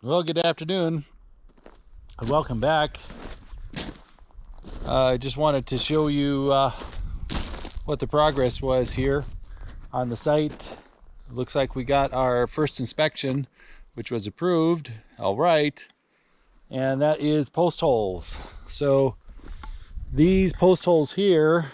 Well, good afternoon and welcome back. I just wanted to show you what the progress was here on the site. It looks like we got our first inspection, which was approved. All right. And that is post holes. So these post holes here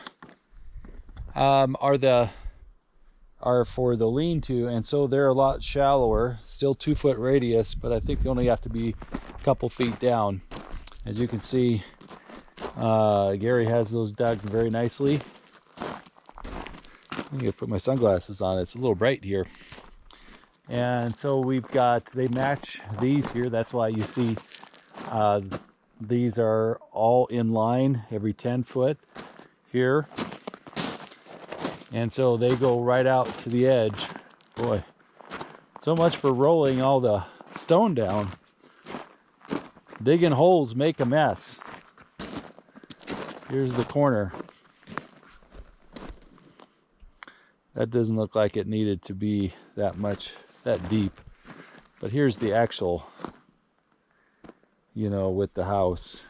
are for the lean-to, and so they're a lot shallower, still 2-foot radius, but I think they only have to be a couple feet down. As you can see, Gary has those dug very nicely. I'm gonna put my sunglasses on. It's a little bright here. And so they match these here. That's why you see these are all in line every 10 foot here. And so they go right out to the edge. Boy, so much for rolling all the stone down. Digging holes make a mess. Here's the corner. That doesn't look like it needed to be that deep. But here's the actual, with the house,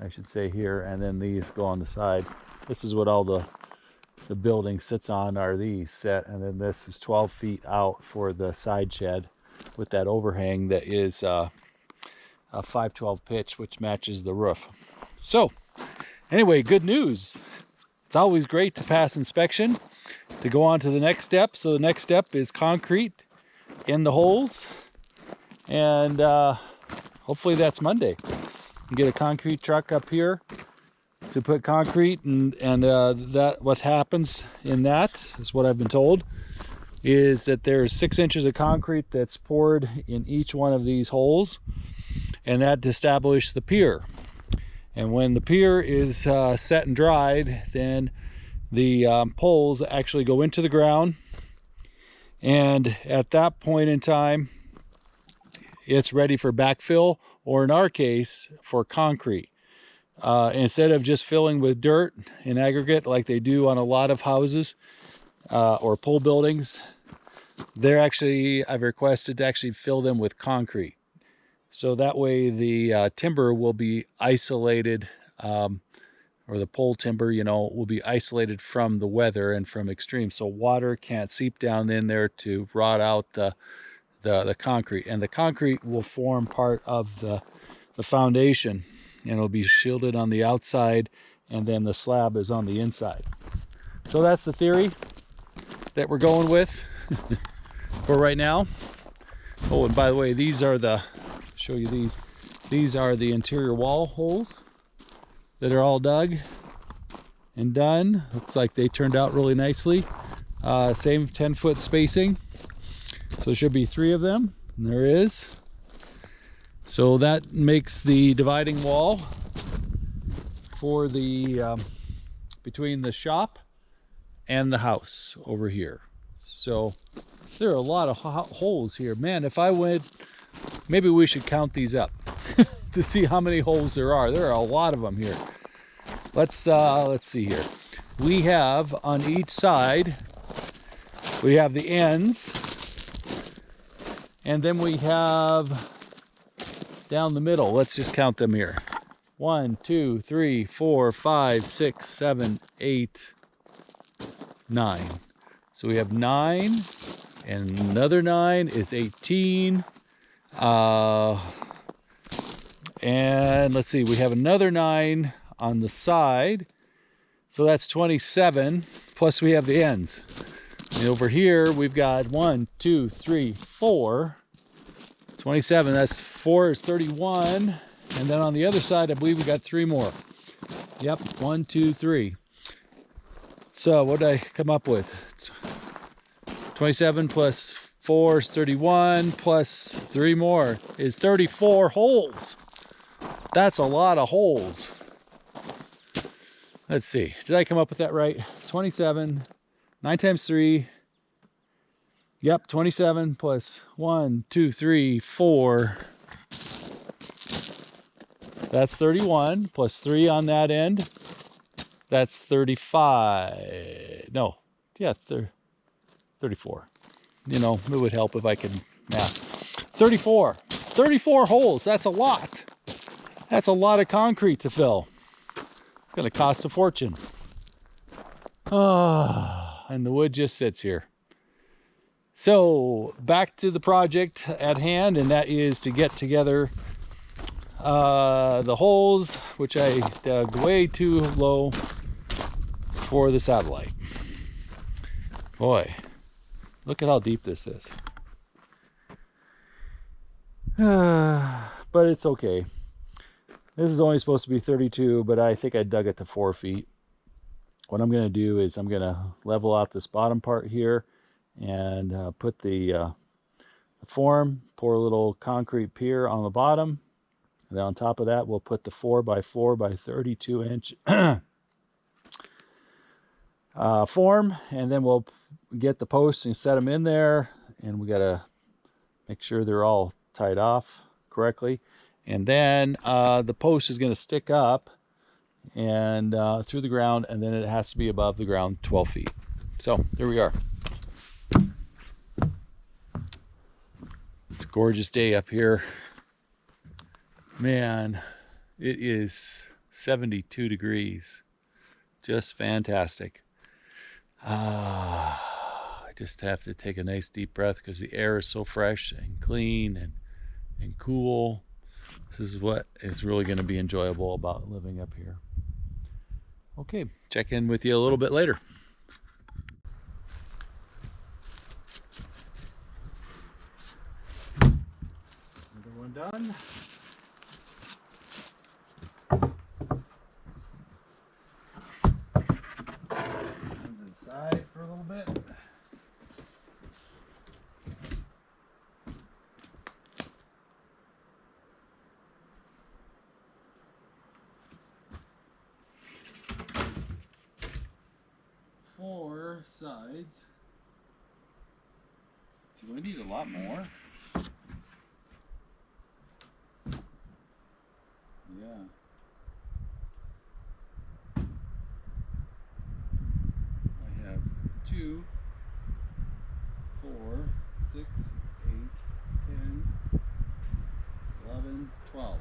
I should say here, and then these go on the side. This is what all the building sits on, are these set, and then this is 12 feet out for the side shed with that overhang that is a 512 pitch, which matches the roof. So anyway, good news. It's always great to pass inspection, to go on to the next step. So the next step is concrete in the holes, and hopefully that's Monday. You get a concrete truck up here to put concrete, and that what happens in that is what I've been told is that there's 6 inches of concrete that's poured in each one of these holes, and that to establish the pier. And when the pier is set and dried, then the poles actually go into the ground, and at that point in time it's ready for backfill, or in our case for concrete. Instead of just filling with dirt in aggregate like they do on a lot of houses or pole buildings, I've requested to actually fill them with concrete. So that way the timber will be isolated, or the pole timber, will be isolated from the weather and from extreme. So water can't seep down in there to rot out the concrete. And the concrete will form part of the foundation, and it'll be shielded on the outside, and then the slab is on the inside. So that's the theory that we're going with for right now. Oh, and by the way, show you these. These are the interior wall holes that are all dug and done. Looks like they turned out really nicely. Same 10-foot spacing. So there should be 3 of them, and there is. So that makes the dividing wall for the between the shop and the house over here. So there are a lot of holes here. Man, if I went, maybe we should count these up to see how many holes there are. There are a lot of them here. Let's see here. We have on each side, we have the ends, and then we have down the middle. Let's just count them here. 1, 2, 3, 4, 5, 6, 7, 8, 9. So we have 9, and another 9 is 18. And let's see, we have another 9 on the side. So that's 27, plus we have the ends. And over here, we've got 1, 2, 3, 4. 27, that's 4 is 31. And then on the other side, I believe we got 3 more. Yep, 1, 2, 3. So what did I come up with? 27 plus 4 is 31, plus 3 more is 34 holes. That's a lot of holes. Let's see, did I come up with that right? 27, 9 times 3. Yep, 27 plus 1, 2, 3, 4. That's 31, plus 3 on that end. That's 35. No, yeah, 34. It would help if I could math. 34 holes. That's a lot. That's a lot of concrete to fill. It's going to cost a fortune. And the wood just sits here. So back to the project at hand, and that is to get together the holes, which I dug way too low for the satellite. Boy, look at how deep this is. But it's okay. This is only supposed to be 32, but I think I dug it to 4 feet. What I'm going to do is I'm going to level out this bottom part here and put the form, pour a little concrete pier on the bottom. And then on top of that, we'll put the 4x4 by 32 inch form, and then we'll get the posts and set them in there. And we got to make sure they're all tied off correctly. And then the post is going to stick up and through the ground, and then it has to be above the ground 12 feet. So there we are. It's a gorgeous day up here. Man, it is 72 degrees. Just fantastic. I just have to take a nice deep breath because the air is so fresh and clean and cool. This is what is really going to be enjoyable about living up here. Okay, check in with you a little bit later. Another one done. Inside for a little bit. Four sides. Do I need a lot more? Yeah. I have 2, 4, 6, 8, 10, 11, 12.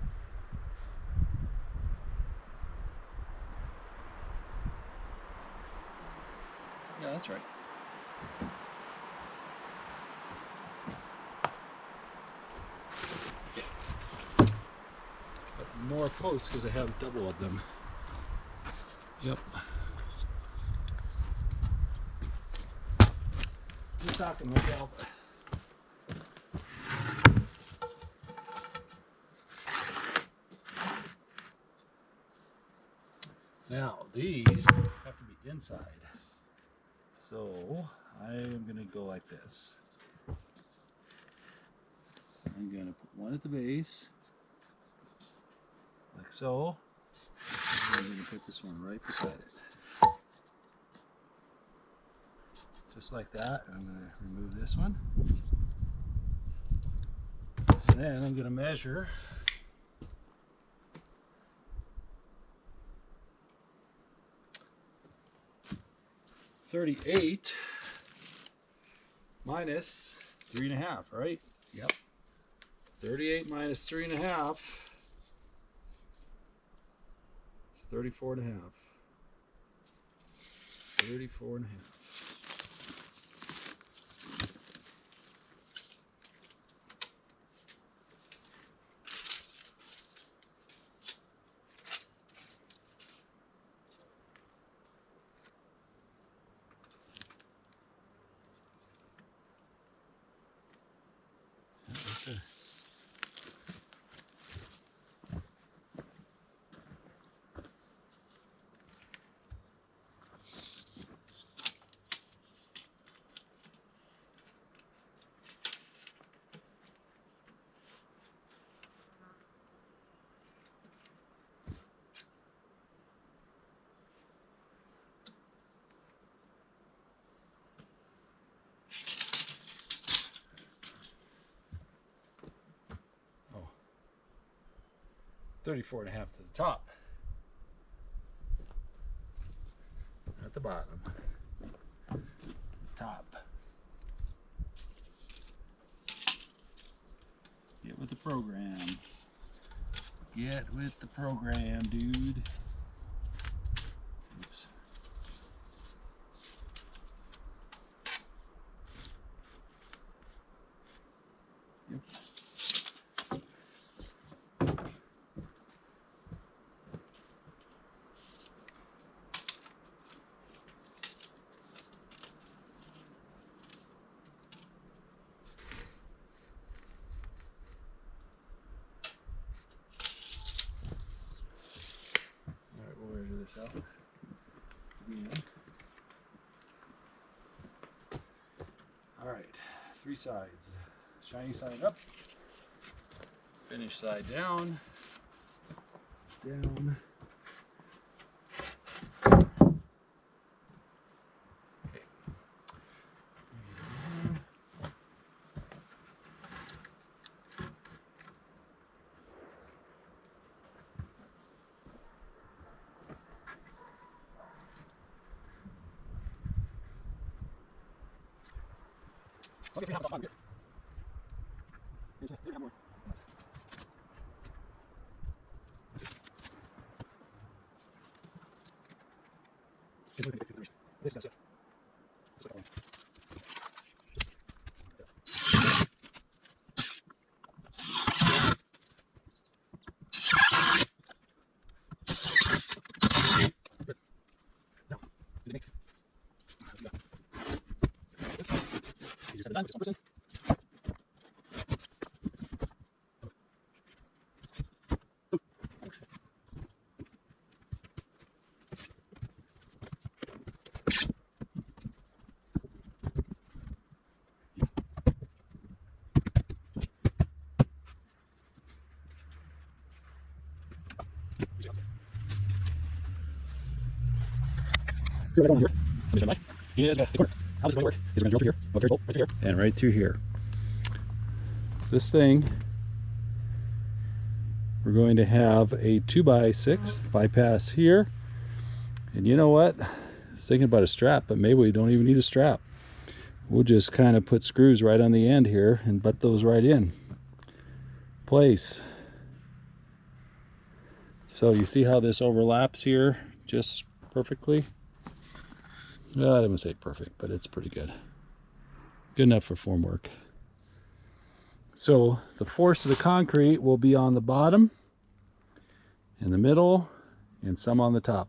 Yeah, that's right. Okay. But more posts because I have double of them. Yep. I'm talking myself. Now these have to be inside. So I am going to go like this. I'm going to put one at the base, like so. And I'm going to put this one right beside it. Just like that. And I'm going to remove this one. And then I'm going to measure 38 minus 3.5, right? Yep. 38 minus 3.5 is 34.5. 34.5. Oh, 34.5 to the top. At the bottom. Top. the program. Get with the program, dude. Oops. Yep. Alright, we'll measure this out. Again. Alright, 3 sides. Shiny side up, finish side down, down. Okay. See what I got on here? Somebody's my is the corner. How this is going to work is we're going to drill through here, go bolt right through here, and right through here. This thing, we're going to have a 2x6 bypass here. And you know what? I was thinking about a strap, but maybe we don't even need a strap. We'll just kind of put screws right on the end here and butt those right in place. So you see how this overlaps here just perfectly? Well, I wouldn't say perfect, but it's pretty good. Good enough for form work. So the force of the concrete will be on the bottom, in the middle, and some on the top.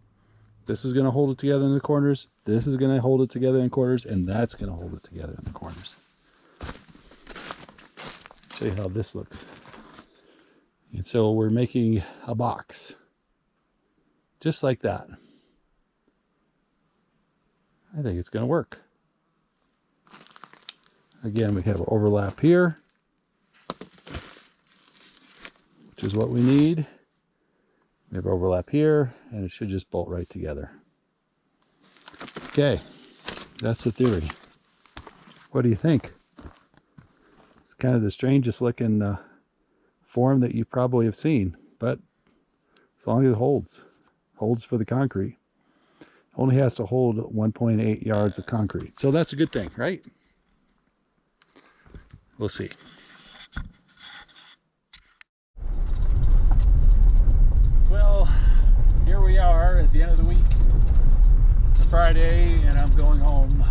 This is going to hold it together in the corners. This is going to hold it together in corners, and that's going to hold it together in the corners. Show you how this looks. And so we're making a box, just like that. I think it's going to work. Again, we have an overlap here, which is what we need. We have overlap here, and it should just bolt right together. Okay, that's the theory. What do you think? It's kind of the strangest looking form that you probably have seen, but as long as it holds for the concrete. Only has to hold 1.8 yards of concrete. So that's a good thing, right? We'll see. Well, here we are at the end of the week. It's a Friday and I'm going home.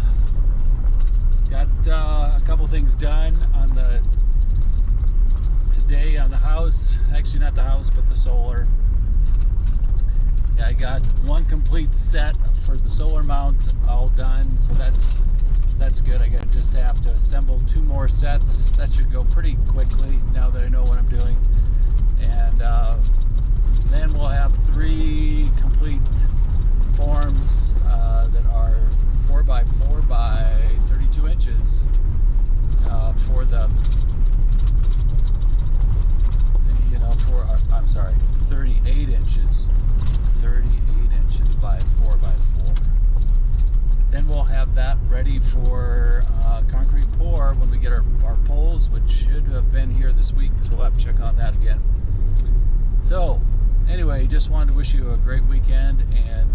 Got a couple things done on today on the house. Actually not the house, but the solar. I got one complete set for the solar mount all done, so that's good. I just have to assemble 2 more sets. That should go pretty quickly now that I know what I'm doing. And then we'll have 3 complete forms that are 4x4 by 32 inches for the, I'm sorry, 38 inches. 38 inches by 4x4. Then we'll have that ready for concrete pour when we get our poles, which should have been here this week, so we'll have to check on that again. So anyway, just wanted to wish you a great weekend, and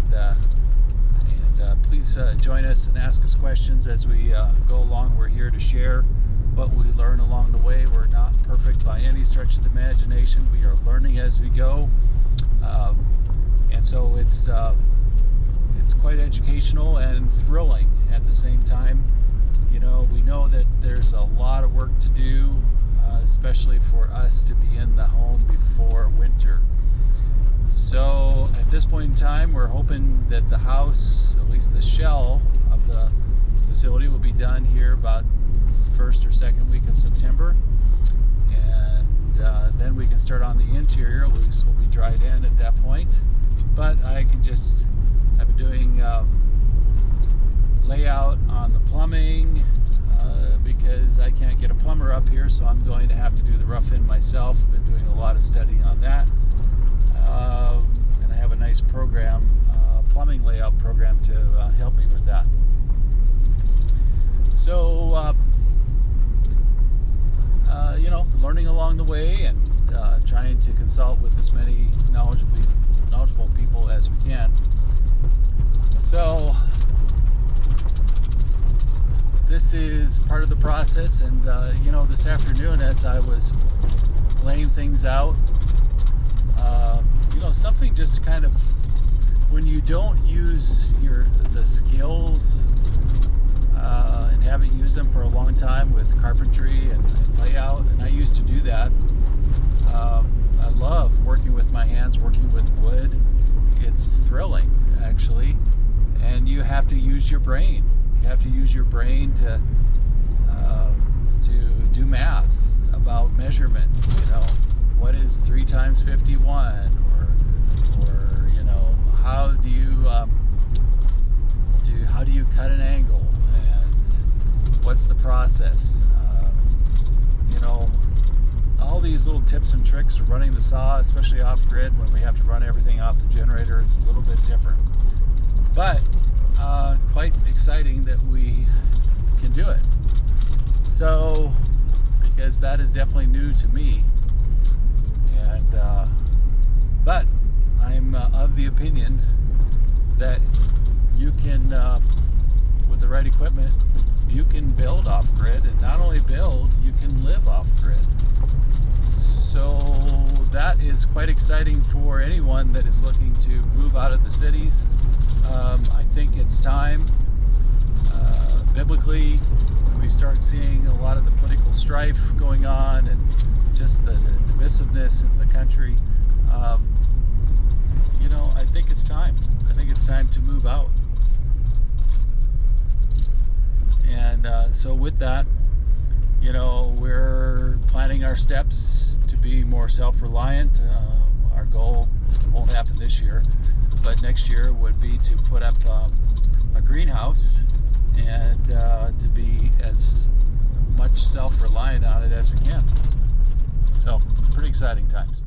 please join us and ask us questions as we go along. We're here to share what we learn along the way. We're not perfect by any stretch of the imagination. We are learning as we go, and so it's quite educational and thrilling at the same time. You know, we know that there's a lot of work to do, especially for us to be in the home before winter. So at this point in time, we're hoping that the house, at least the shell of the facility, will be done here about first or second week of September, and then we can start on the interior. At least we'll be dried in at that point. But I've been doing layout on the plumbing because I can't get a plumber up here, so I'm going to have to do the rough in myself. I've been doing a lot of studying on that, and I have a nice program, plumbing layout program, to help me with that. So you know, learning along the way and trying to consult with as many knowledgeable people as we can. So this is part of the process, and you know, this afternoon as I was laying things out, you know, something just kind of, when you don't use the skills and haven't used them for a long time with carpentry and layout, and I used to do that. I love working with my hands, working with wood. It's thrilling, actually, and you have to use your brain. You have to use your brain to do math about measurements. You know, what is 3 times 51, or you know, how do you cut an angle, and what's the process? You know, all these little tips and tricks of running the saw, especially off grid when we have to run everything off the generator. It's a little bit different, but quite exciting that we can do it. So, because that is definitely new to me, and but I'm of the opinion that you can, with the right equipment, you can build off grid, and not only build, you can live off grid. So that is quite exciting for anyone that is looking to move out of the cities. I think it's time. Biblically, when we start seeing a lot of the political strife going on and just the divisiveness in the country, you know, I think it's time. I think it's time to move out. And so with that, you know, we're planning our steps to be more self-reliant. Our goal won't happen this year, but next year would be to put up a greenhouse and to be as much self-reliant on it as we can. So, pretty exciting times.